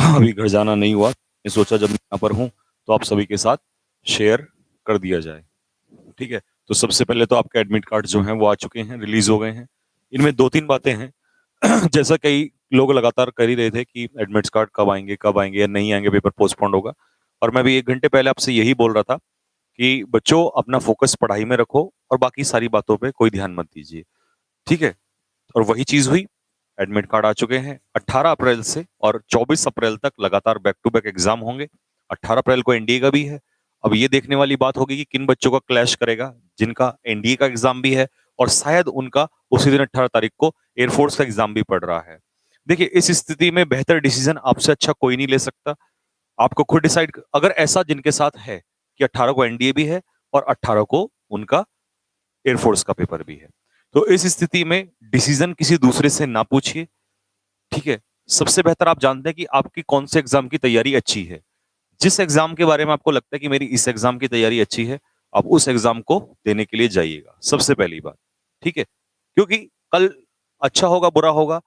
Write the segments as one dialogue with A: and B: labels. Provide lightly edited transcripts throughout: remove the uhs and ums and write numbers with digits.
A: अभी घर जाना नहीं हुआ, मैं सोचा जब मैं यहाँ पर हूँ तो आप सभी के साथ शेयर कर दिया जाए। ठीक है, तो सबसे पहले तो आपके एडमिट कार्ड जो हैं वो आ चुके हैं, रिलीज हो गए हैं। इनमें दो तीन बातें हैं। जैसा कई लोग लगातार कर ही रहे थे कि एडमिट कार्ड कब आएंगे या नहीं आएंगे, पेपर पोस्टपोन्ड होगा। और मैं भी 1 घंटे पहले आपसे यही बोल रहा था कि बच्चों अपना फोकस पढ़ाई में रखो और बाकी सारी बातों पे कोई ध्यान मत दीजिए। ठीक है, और वही चीज हुई। एडमिट कार्ड आ चुके हैं 18 अप्रैल से, और 24 अप्रैल तक लगातार बैक टू बैक एग्जाम होंगे। 18 अप्रैल को एनडीए का भी है। अब ये देखने वाली बात होगी कि किन बच्चों का क्लैश करेगा, जिनका एनडीए का एग्जाम भी है और शायद उनका उसी दिन 18 तारीख को एयरफोर्स का एग्जाम भी पड़ रहा है। देखिए, इस स्थिति में बेहतर डिसीजन आपसे अच्छा कोई नहीं ले सकता। आपको खुद डिसाइड, अगर ऐसा जिनके साथ है कि 18 को एनडीए भी है और 18 को उनका एयरफोर्स का पेपर भी है, तो इस स्थिति में डिसीजन किसी दूसरे से ना पूछिए। ठीक है, सबसे बेहतर आप जानते हैं कि आपकी कौन से एग्जाम की तैयारी अच्छी है। जिस एग्जाम के बारे में आपको लगता है कि मेरी इस एग्जाम की तैयारी अच्छी है, आप उस एग्जाम को देने के लिए जाइएगा, सबसे पहली बात। ठीक है, क्योंकि कल अच्छा होगा बुरा होगा,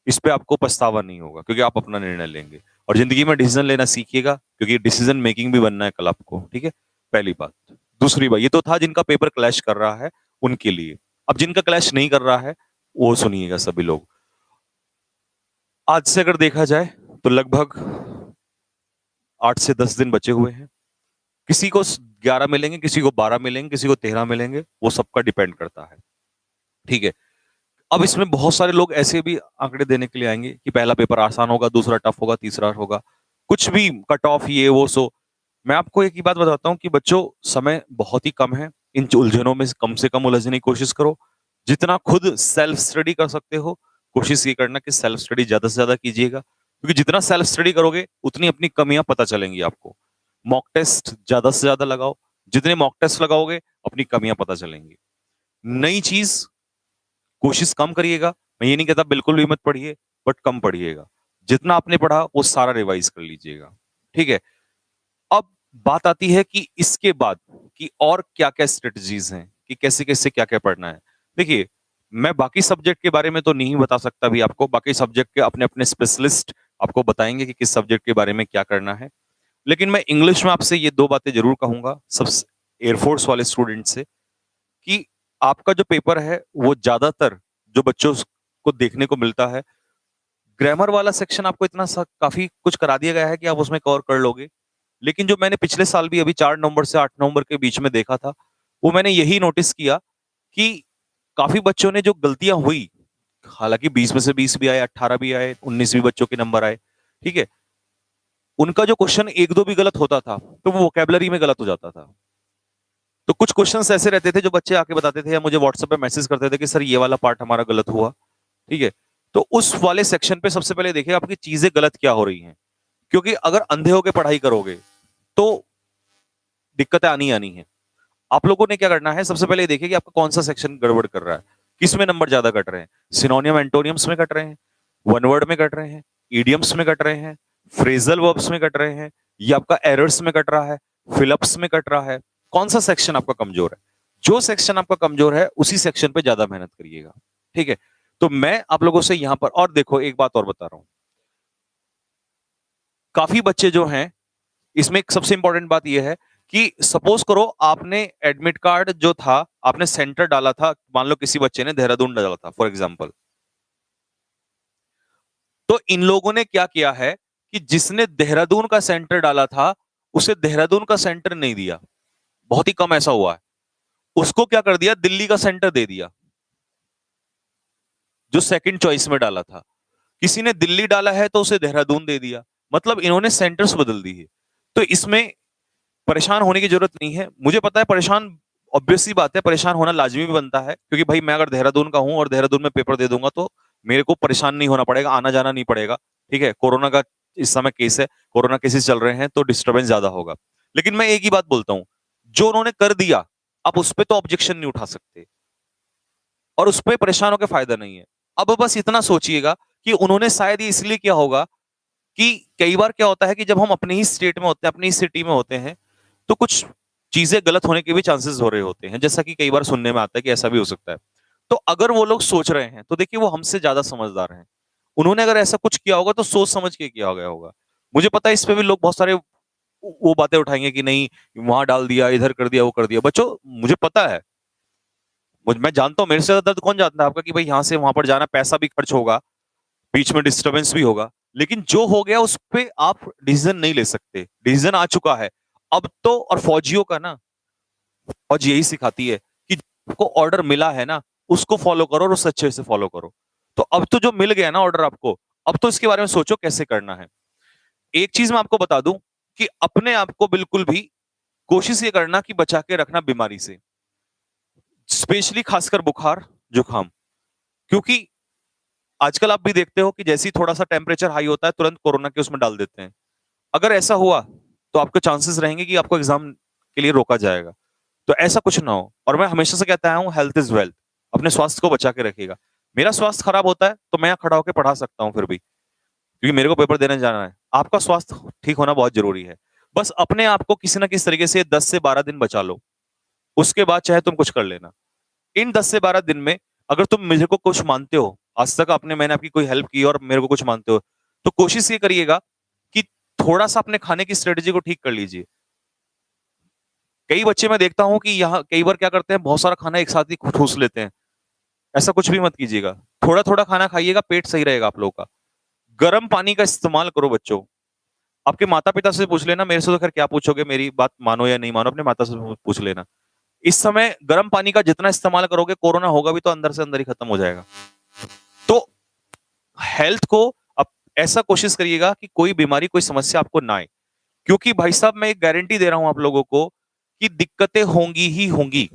A: इस पे आपको पछतावा नहीं होगा, क्योंकि आप अपना निर्णय लेंगे। और जिंदगी में डिसीजन लेना सीखिएगा, क्योंकि डिसीजन मेकिंग भी बनना है कल आपको। ठीक है, पहली बात। दूसरी बात, ये तो था जिनका पेपर क्लैश कर रहा है उनके लिए। अब जिनका क्लैश नहीं कर रहा है, वो सुनिएगा सभी लोग। आज से अगर देखा जाए तो लगभग 8 से 10 दिन बचे हुए हैं। किसी को 11 मिलेंगे, किसी को 12 मिलेंगे, किसी को 13 मिलेंगे, वो सबका डिपेंड करता है। ठीक है, अब इसमें बहुत सारे लोग ऐसे भी आंकड़े देने के लिए आएंगे कि पहला पेपर आसान होगा, दूसरा टफ होगा, तीसरा होगा, कुछ भी कट ऑफ ये वो सो। मैं आपको एक ही बात बताता हूँ कि बच्चों, समय बहुत ही कम है। इन उलझनों में से कम उलझने की कोशिश करो। जितना खुद सेल्फ स्टडी कर सकते हो, कोशिश ये करना कि सेल्फ स्टडी ज्यादा से ज्यादा कीजिएगा, क्योंकि जितना सेल्फ स्टडी करोगे उतनी अपनी कमियां पता चलेंगी आपको। मॉक टेस्ट ज्यादा से ज्यादा लगाओ। जितने मॉक टेस्ट लगाओगे अपनी कमियां पता चलेंगी। नई चीज कोशिश कम करिएगा। मैं ये नहीं कहता बिल्कुल भी मत पढ़िए, बट कम पढ़िएगा। जितना आपने पढ़ा वो सारा रिवाइज कर लीजिएगा। ठीक है, अब बात आती है कि इसके बाद कि और क्या क्या स्ट्रेटजीज हैं, कि कैसे कैसे क्या क्या पढ़ना है। देखिए, मैं बाकी सब्जेक्ट के बारे में तो नहीं बता सकता भी आपको। बाकी सब्जेक्ट के अपने अपने स्पेशलिस्ट आपको बताएंगे कि किस सब्जेक्ट के बारे में क्या करना है। लेकिन मैं इंग्लिश में आपसे ये दो बातें जरूर कहूंगा, सब एयरफोर्स वाले स्टूडेंट से, कि आपका जो पेपर है वो ज्यादातर जो बच्चों को देखने को मिलता है, ग्रामर वाला सेक्शन आपको इतना काफी कुछ करा दिया गया है कि आप उसमें कवर कर लोगे। लेकिन जो मैंने पिछले साल भी अभी 4 नवंबर से 8 नवंबर के बीच में देखा था, वो मैंने यही नोटिस किया कि काफी बच्चों ने जो गलतियां हुई, हालांकि 20 में से 20 भी आए, 18 भी आए, 19 भी बच्चों के नंबर आए। ठीक है, उनका जो क्वेश्चन एक दो भी गलत होता था तो वो वोकेबलरी में गलत हो जाता था। तो कुछ क्वेश्चंस ऐसे रहते थे जो बच्चे आके बताते थे या मुझे व्हाट्सएप पे मैसेज करते थे कि सर ये वाला पार्ट हमारा गलत हुआ। ठीक है, तो उस वाले सेक्शन पे सबसे पहले देखिए आपकी चीजें गलत क्या हो रही हैं, क्योंकि अगर अंधे होकर पढ़ाई करोगे तो दिक्कतें आनी आनी है। आप लोगों ने क्या करना है, सबसे पहले देखिए कि आपका कौन सा सेक्शन गड़बड़ कर रहा है, किस में नंबर ज्यादा कट रहे हैं। सिनोनियम एंटोनियम्स में कट रहे हैं, वन वर्ड में कट रहे हैं, इडियम्स में कट रहे हैं, फ्रेजल वर्ब्स में कट रहे हैं, या आपका एरर्स में कट रहा है, फिलअप्स में कट रहा है। कौन सा सेक्शन आपका कमजोर है? जो सेक्शन आपका कमजोर है उसी सेक्शन पे ज्यादा मेहनत करिएगा। ठीक है, तो मैं आप लोगों से यहां पर, और देखो एक बात और बता रहा हूं, काफी बच्चे जो हैं, इसमें एक सबसे इंपॉर्टेंट बात यह है कि सपोज करो आपने एडमिट कार्ड जो था, आपने सेंटर डाला था, मान लो किसी बच्चे ने देहरादून डाला था फॉर एग्जांपल, तो इन लोगों ने क्या किया है कि जिसने देहरादून का सेंटर डाला था उसे देहरादून का सेंटर नहीं दिया। बहुत ही कम ऐसा हुआ है। उसको क्या कर दिया, दिल्ली का सेंटर दे दिया, जो सेकंड चॉइस में डाला था। किसी ने दिल्ली डाला है तो उसे देहरादून दे दिया। मतलब इन्होंने सेंटर्स बदल दी है। तो इसमें परेशान होने की जरूरत नहीं है। मुझे पता है परेशान, ऑब्वियस सी बात है, परेशान होना लाजमी भी बनता है, क्योंकि भाई मैं अगर देहरादून का हूं और देहरादून में पेपर दे दूंगा तो मेरे को परेशान नहीं होना पड़ेगा, आना जाना नहीं पड़ेगा। ठीक है, कोरोना का इस समय केस है, कोरोना केसेस चल रहे हैं तो डिस्टर्बेंस ज्यादा होगा। लेकिन मैं एक ही बात बोलता हूं, जो उन्होंने कर दिया आप उस पर तो ऑब्जेक्शन नहीं उठा सकते, और उस पर परेशान होकर फायदा नहीं है। अब बस इतना सोचिएगा कि उन्होंने शायद ये इसलिए किया होगा कि कई बार क्या होता है कि जब हम अपने ही स्टेट में होते हैं, अपनी सिटी में होते हैं, तो कुछ चीजें गलत होने के भी चांसेस हो रहे होते हैं, जैसा कि कई बार सुनने में आता है कि ऐसा भी हो सकता है। तो अगर वो लोग सोच रहे हैं तो देखिए वो हमसे ज्यादा समझदार हैं। उन्होंने अगर ऐसा कुछ किया होगा तो सोच समझ के किया गया होगा। मुझे पता है इस पे भी लोग बहुत सारे वो बातें उठाएंगे कि नहीं वहां डाल दिया, इधर कर दिया, वो कर दिया। बच्चों मुझे पता है, मैं जानता हूँ, मेरे से ज्यादा दर्द कौन जानता है आपका कि भाई यहाँ से वहां पर जाना, पैसा भी खर्च होगा, बीच में डिस्टरबेंस भी होगा, लेकिन जो हो गया उस पे आप डिसीजन नहीं ले सकते। डिसीजन आ चुका है अब तो। और फौजियों का ना, फौज यही सिखाती है कि आपको ऑर्डर मिला है ना, उसको फॉलो करो और उस अच्छे से फॉलो करो। तो अब तो जो मिल गया ना ऑर्डर आपको, अब तो इसके बारे में सोचो कैसे करना है। एक चीज मैं आपको बता दूं कि अपने आप को बिल्कुल भी कोशिश ये करना कि बचा के रखना बीमारी से, स्पेशली खासकर बुखार, जुकाम। क्योंकि आजकल आप भी देखते हो कि जैसे ही थोड़ा सा टेम्परेचर हाई होता है तुरंत कोरोना के उसमें डाल देते हैं। अगर ऐसा हुआ तो आपके चांसेस रहेंगे कि आपको एग्जाम के लिए रोका जाएगा। तो ऐसा कुछ ना हो। और मैं हमेशा से कहता हूं हेल्थ इज वेल्थ, अपने स्वास्थ्य को बचा के रखिएगा। मेरा स्वास्थ्य खराब होता है तो मैं यहाँ खड़ा होकर पढ़ा सकता हूँ फिर भी, क्योंकि मेरे को पेपर देने जाना है। आपका स्वास्थ्य ठीक होना बहुत जरूरी है। बस अपने आप को किसी ना किसी तरीके से 10 से 12 दिन बचा लो, उसके बाद चाहे तुम कुछ कर लेना। इन 10 से 12 दिन में अगर तुम मुझे को कुछ मानते हो, आज तक आपने मैंने आपकी कोई हेल्प की और मेरे को कुछ मानते हो, तो कोशिश ये करिएगा कि थोड़ा सा अपने खाने की स्ट्रेटेजी को ठीक कर लीजिए। कई बच्चे मैं देखता हूं कि यहाँ कई बार क्या करते हैं, बहुत सारा खाना एक साथ ही ठूस लेते हैं। ऐसा कुछ भी मत कीजिएगा, थोड़ा थोड़ा खाना खाइएगा, पेट सही रहेगा आप लोगों का। गर्म पानी का इस्तेमाल करो बच्चों। आपके माता पिता से पूछ लेना, मेरे से तो खैर क्या पूछोगे, मेरी बात मानो या नहीं मानो, अपने माता से पूछ लेना। इस समय गर्म पानी का जितना इस्तेमाल करोगे, कोरोना होगा भी तो अंदर से अंदर ही खत्म हो जाएगा। तो हेल्थ को अब ऐसा कोशिश करिएगा कि कोई बीमारी, कोई समस्या आपको ना आए। क्योंकि भाई साहब मैं एक गारंटी दे रहा हूं आप लोगों को कि दिक्कतें होंगी ही होंगी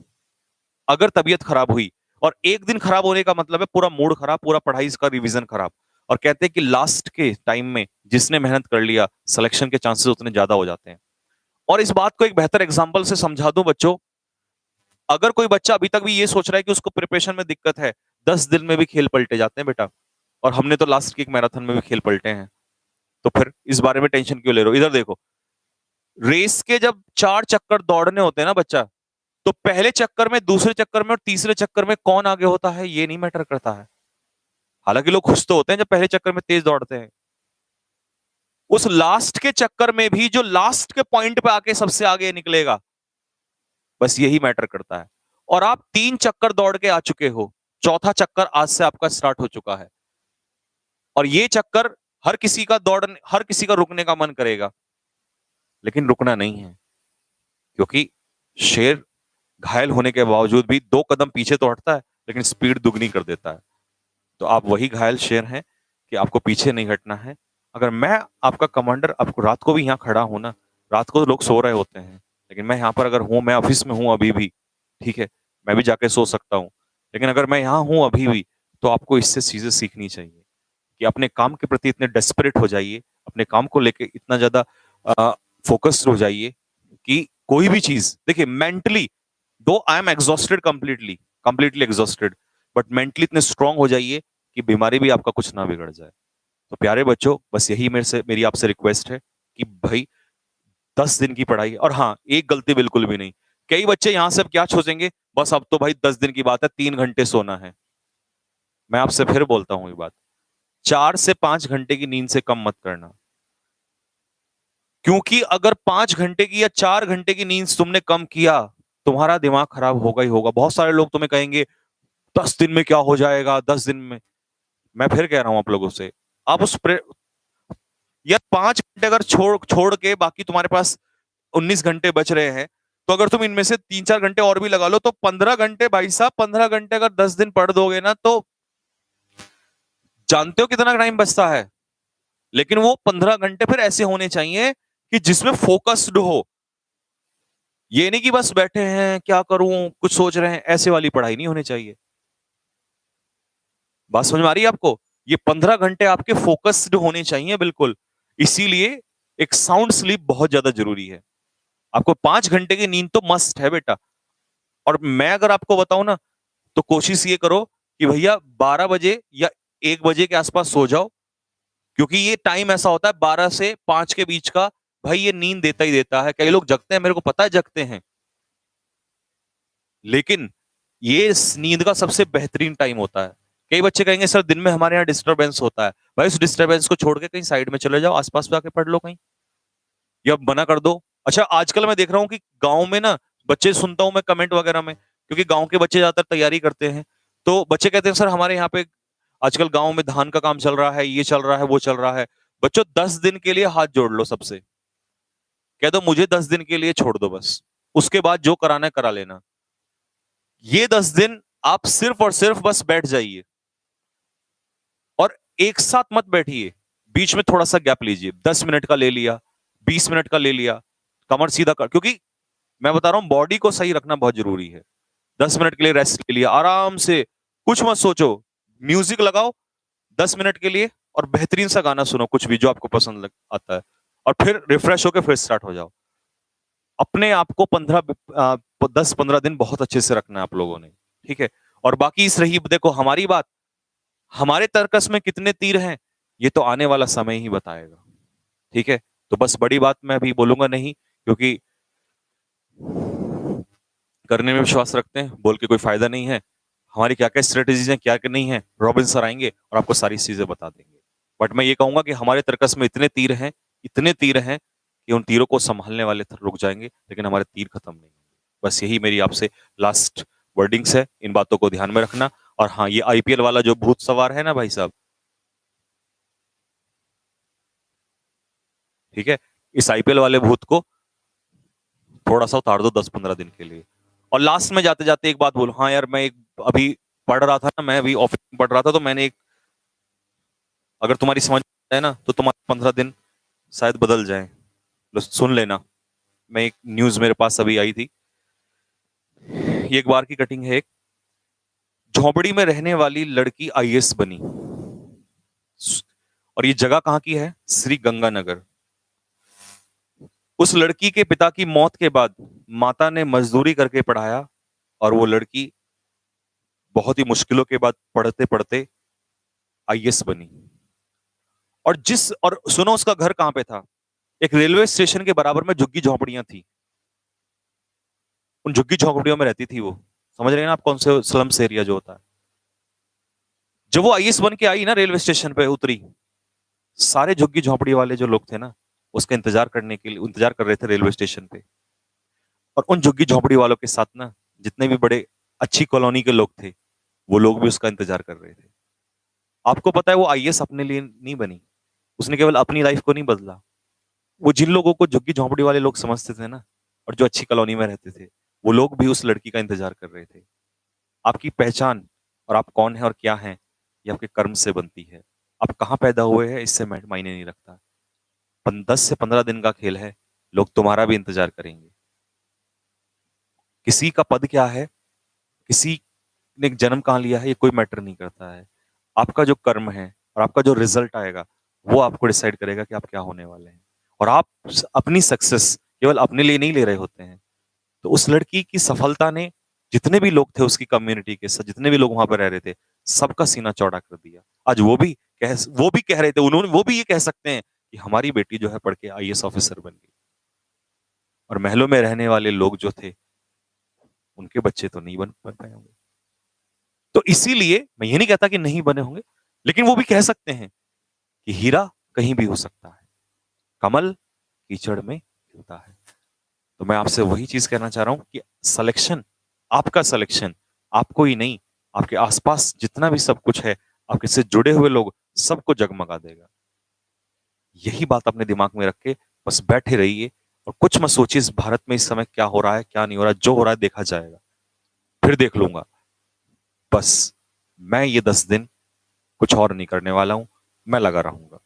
A: अगर तबीयत खराब हुई। और एक दिन खराब होने का मतलब है पूरा मूड खराब, पूरा पढ़ाई का रिवीजन खराब। और कहते हैं कि लास्ट के टाइम में जिसने मेहनत कर लिया, सिलेक्शन के चांसेस उतने ज्यादा हो जाते हैं। और इस बात को एक बेहतर एग्जांपल से समझा दूं बच्चों, अगर कोई बच्चा अभी तक भी ये सोच रहा है कि उसको प्रिपरेशन में दिक्कत है, 10 दिन में भी खेल पलटे जाते हैं बेटा। और हमने तो लास्ट की एक मैराथन में भी खेल पलटे हैं। तो फिर इस बारे में टेंशन क्यों ले रहे हो? इधर देखो, रेस के जब 4 चक्कर दौड़ने होते हैं ना बच्चा, तो पहले चक्कर में, दूसरे चक्कर में और तीसरे चक्कर में कौन आगे होता है ये नहीं मैटर करता है। हालांकि लोग खुश तो होते हैं जब पहले चक्कर में तेज दौड़ते हैं। उस लास्ट के चक्कर में भी जो लास्ट के पॉइंट पे आके सबसे आगे निकलेगा, बस यही मैटर करता है। और आप 3 चक्कर दौड़ के आ चुके हो, चौथा चक्कर आज से आपका स्टार्ट हो चुका है। और ये चक्कर हर किसी का दौड़, हर किसी का रुकने का मन करेगा, लेकिन रुकना नहीं है। क्योंकि शेर घायल होने के बावजूद भी 2 कदम पीछे तो हटता है, लेकिन स्पीड दुगनी कर देता है। तो आप वही घायल शेर हैं कि आपको पीछे नहीं हटना है। अगर मैं आपका कमांडर, आपको रात को भी यहाँ खड़ा हूं ना, रात को तो लोग सो रहे होते हैं, लेकिन मैं यहाँ पर अगर हूं, मैं ऑफिस में हूं अभी भी, ठीक है, मैं भी जाके सो सकता हूँ, लेकिन अगर मैं यहाँ हूं अभी भी, तो आपको इससे चीजें सीखनी चाहिए कि अपने काम के प्रति इतने डेस्परेट हो जाइए, अपने काम को लेके इतना ज्यादा फोकस्ड हो जाइए कि कोई भी चीज, देखिए मेंटली, दो I am exhausted, completely completely exhausted, but mentally इतने स्ट्रांग हो जाइए कि बीमारी भी आपका कुछ ना बिगड़ जाए। तो प्यारे बच्चों, बस यही मेरी आपसे रिक्वेस्ट है कि भाई 10 दिन की पढ़ाई, और हाँ एक गलती बिल्कुल भी नहीं। कई बच्चे यहां से अब क्या सोचेंगे, बस अब तो भाई 10 दिन की बात है, 3 घंटे सोना है। मैं आपसे फिर बोलता हूं ये बात, 4 से 5 घंटे की नींद से कम मत करना। क्योंकि अगर 5 घंटे की या 4 घंटे की नींद तुमने कम किया, तुम्हारा दिमाग खराब होगा ही होगा। बहुत सारे लोग तुम्हें कहेंगे 10 दिन में क्या हो जाएगा, 10 दिन में। मैं फिर कह रहा हूं आप लोगों से, आप या 5 घंटे अगर छोड़ छोड़ के बाकी तुम्हारे पास 19 घंटे बच रहे हैं, तो अगर तुम इनमें से 3-4 घंटे और भी लगा लो, तो 15 घंटे भाई साहब, 15 घंटे अगर 10 दिन पढ़ दोगे ना, तो जानते हो कितना टाइम बचता है। लेकिन वो 15 घंटे फिर ऐसे होने चाहिए कि जिसमें फोकस्ड हो। ये नहीं कि बस बैठे हैं क्या करूं, कुछ सोच रहे हैं, ऐसे वाली पढ़ाई नहीं होनी चाहिए। बात समझ में आ रही है आपको? ये 15 घंटे आपके फोकस्ड होने चाहिए बिल्कुल। इसीलिए एक साउंड स्लीप बहुत ज्यादा जरूरी है। आपको 5 घंटे की नींद तो मस्ट है बेटा। और मैं अगर आपको बताऊं ना, तो कोशिश ये करो कि भैया 12 बजे या 1 बजे के आसपास सो जाओ। क्योंकि ये टाइम ऐसा होता है 12 से 5 के बीच का, भाई ये नींद देता ही देता है। कई लोग जगते हैं, मेरे को पता है जगते हैं, लेकिन ये नींद का सबसे बेहतरीन टाइम होता है। कई बच्चे कहेंगे सर दिन में हमारे यहाँ डिस्टरबेंस होता है। भाई उस डिस्टरबेंस को छोड़ के कहीं साइड में चले जाओ, आसपास जाके पढ़ लो कहीं, या मना कर दो। अच्छा आजकल मैं देख रहा हूँ कि गांव में ना बच्चे, सुनता हूँ मैं कमेंट वगैरह में, क्योंकि गांव के बच्चे ज्यादातर तैयारी करते हैं, तो बच्चे कहते हैं सर हमारे यहाँ पे आजकल गांव में धान का काम चल रहा है, ये चल रहा है, वो चल रहा है। बच्चों 10 दिन के लिए हाथ जोड़ लो सबसे, कह दो मुझे 10 दिन के लिए छोड़ दो बस, उसके बाद जो कराना है करा लेना। ये 10 दिन आप सिर्फ और सिर्फ बस बैठ जाइए, और एक साथ मत बैठिए, बीच में थोड़ा सा गैप लीजिए, 10 मिनट का ले लिया, 20 मिनट का ले लिया, कमर सीधा कर, क्योंकि मैं बता रहा हूं बॉडी को सही रखना बहुत जरूरी है। 10 मिनट के लिए रेस्ट ले लिया आराम से, कुछ मत सोचो, म्यूजिक लगाओ 10 मिनट के लिए, और बेहतरीन सा गाना सुनो, कुछ भी जो आपको पसंद आता है, और फिर रिफ्रेश होकर फिर स्टार्ट हो जाओ। अपने आप को 10-15 दिन बहुत अच्छे से रखना है आप लोगों ने, ठीक है। और बाकी इस रही देखो हमारी बात, हमारे तर्कस में कितने तीर हैं ये तो आने वाला समय ही बताएगा, ठीक है। तो बस बड़ी बात मैं अभी बोलूंगा नहीं, क्योंकि करने में विश्वास रखते हैं, बोल के कोई फायदा नहीं है। हमारी क्या क्या स्ट्रेटेजीज हैं, क्या क्या नहीं है, रॉबिन सर आएंगे और आपको सारी चीजें बता देंगे। बट मैं ये कहूंगा कि हमारे तर्कस में इतने तीर हैं, इतने तीर हैं कि उन तीरों को संभालने वाले रुक जाएंगे, लेकिन हमारे तीर खत्म नहीं होंगे। बस यही मेरी आपसे लास्ट वर्डिंग्स है, इन बातों को ध्यान में रखना। और हाँ, ये आईपीएल वाला जो भूत सवार है ना भाई साहब, ठीक है, इस आईपीएल वाले भूत को थोड़ा सा उतार दो 10-15 दिन के लिए। और लास्ट में जाते जाते एक बात बोलो, हाँ यार मैं एक अभी पढ़ रहा था ना, मैं अभी ऑफिस में पढ़ रहा था, तो मैंने एक, अगर तुम्हारी समझ है ना तो तुम्हारे 15 दिन शायद बदल जाए, बस सुन लेना। मैं एक न्यूज मेरे पास अभी आई थी, ये एक बार की कटिंग है। एक झोपड़ी में रहने वाली लड़की आईएएस बनी, और ये जगह कहाँ की है, श्री गंगानगर। उस लड़की के पिता की मौत के बाद माता ने मजदूरी करके पढ़ाया, और वो लड़की बहुत ही मुश्किलों के बाद पढ़ते पढ़ते आईएएस बनी। और सुनो उसका घर कहां पे था, एक रेलवे स्टेशन के बराबर में झुग्गी झोपड़ियां थी, उन झुग्गी झोपड़ियों में रहती थी वो। समझ रहे हैं ना आप, कौन से स्लम्स एरिया जो होता है। जब वो आईएएस बन के आई ना, रेलवे स्टेशन पे उतरी, सारे झुग्गी झोपड़ी वाले जो लोग थे ना, उसका इंतजार करने के लिए इंतजार कर रहे थे रेलवे स्टेशन पे। और उन झुग्गी झोपड़ी वालों के साथ ना जितने भी बड़े अच्छी कॉलोनी के लोग थे, वो लोग भी उसका इंतजार कर रहे थे। आपको पता है वो आईएएस अपने लिए नहीं बनी, उसने केवल अपनी लाइफ को नहीं बदला, वो जिन लोगों को झुग्गी झोंपड़ी वाले लोग समझते थे ना, और जो अच्छी कॉलोनी में रहते थे, वो लोग भी उस लड़की का इंतजार कर रहे थे। आपकी पहचान और आप कौन है और क्या है, ये आपके कर्म से बनती है। आप कहाँ पैदा हुए हैं इससे मायने नहीं रखता। 10 से 15 दिन का खेल है, लोग तुम्हारा भी इंतजार करेंगे। किसी का पद क्या है, किसी ने जन्म कहाँ लिया है, ये कोई मैटर नहीं करता है। आपका जो कर्म है और आपका जो रिजल्ट आएगा, वो आपको डिसाइड करेगा कि आप क्या होने वाले हैं। और आप अपनी सक्सेस केवल अपने लिए नहीं ले रहे होते हैं। तो उस लड़की की सफलता ने जितने भी लोग थे उसकी कम्युनिटी के साथ, जितने भी लोग वहां पर रह रहे थे, सबका सीना चौड़ा कर दिया। आज वो भी कह रहे थे, उन्होंने वो भी ये कह सकते हैं कि हमारी बेटी जो है पढ़ के आईएएस ऑफिसर बन गई। और महलों में रहने वाले लोग जो थे, उनके बच्चे तो नहीं बन पाए होंगे। तो इसीलिए मैं ये नहीं कहता कि नहीं बने होंगे, लेकिन वो भी कह सकते हैं कि हीरा कहीं भी हो सकता है, कमल कीचड़ में खिलता है। तो मैं आपसे वही चीज कहना चाह रहा हूं कि सिलेक्शन, आपका सिलेक्शन आपको ही नहीं, आपके आसपास जितना भी सब कुछ है, आपके से जुड़े हुए लोग, सबको जगमगा देगा। यही बात अपने दिमाग में रख के बस बैठे रहिए, और कुछ मत सोचिए इस भारत में इस समय क्या हो रहा है क्या नहीं हो रहा है, जो हो रहा है देखा जाएगा, फिर देख लूंगा। बस मैं ये 10 दिन कुछ और नहीं करने वाला हूं, मैं लगा रहूंगा।